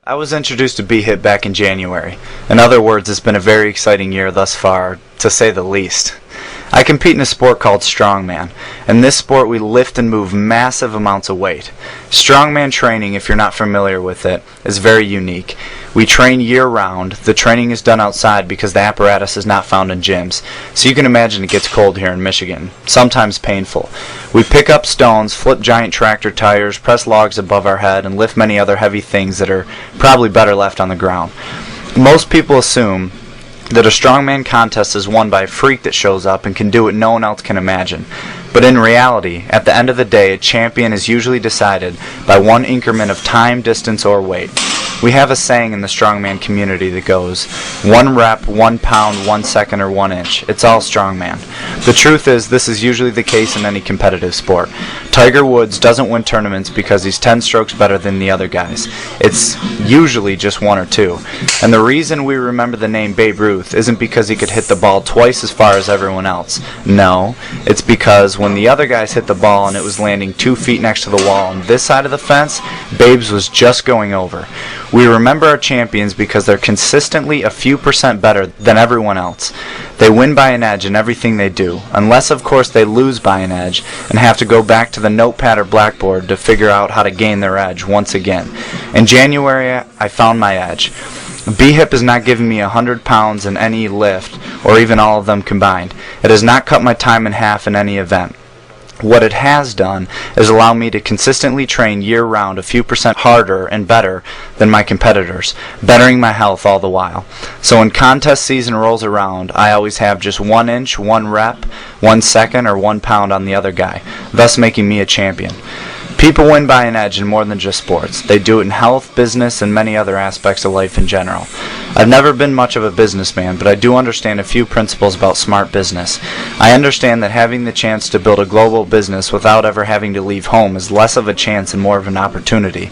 I was introduced to bHIP back in January. In other words, it's been a very exciting year thus far, to say the least. I compete in a sport called strongman. In this sport, we lift and move massive amounts of weight. Strongman training, if you're not familiar with it, is very unique. We train year-round. The training is done outside because the apparatus is not found in gyms. So you can imagine it gets cold here in Michigan, sometimes painful. We pick up stones, flip giant tractor tires, press logs above our head, and lift many other heavy things that are probably better left on the ground. Most people assume that a strongman contest is won by a freak that shows up and can do what no one else can imagine. But in reality, at the end of the day, a champion is usually decided by one increment of time, distance, or weight. We have a saying in the strongman community that goes, 1 rep, 1 pound, 1 second, or 1 inch. It's all strongman. The truth is, this is usually the case in any competitive sport. Tiger Woods doesn't win tournaments because he's 10 strokes better than the other guys. It's usually just 1 or 2. And the reason we remember the name Babe Ruth isn't because he could hit the ball twice as far as everyone else. No, it's because when the other guys hit the ball and it was landing 2 feet next to the wall on this side of the fence, Babe's was just going over. We remember our champions because they're consistently a few % better than everyone else. They win by an edge in everything they do, unless of course they lose by an edge and have to go back to the notepad or blackboard to figure out how to gain their edge once again. In January, I found my edge. bHIP has not given me 100 pounds in any lift, or even all of them combined. It has not cut my time in half in any event. What it has done is allow me to consistently train year-round a few % harder and better than my competitors, bettering my health all the while. So when contest season rolls around, I always have just 1 inch, 1 rep, 1 second, or 1 pound on the other guy, thus making me a champion. People win by an edge in more than just sports. They do it in health, business, and many other aspects of life in general. I've never been much of a businessman, but I do understand a few principles about smart business. I understand that having the chance to build a global business without ever having to leave home is less of a chance and more of an opportunity.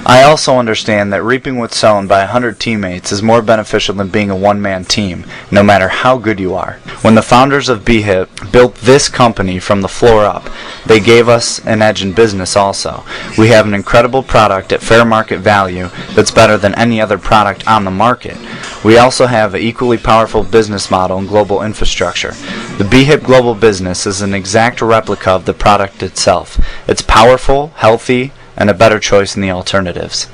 I also understand that reaping what's sown by 100 teammates is more beneficial than being a one-man team, no matter how good you are. When the founders of bHIP built this company from the floor up, they gave us an edge in business also. We have an incredible product at fair market value that's better than any other product on the market. We also have an equally powerful business model and global infrastructure. The bHIP Global Business is an exact replica of the product itself. It's powerful, healthy, and a better choice than the alternatives.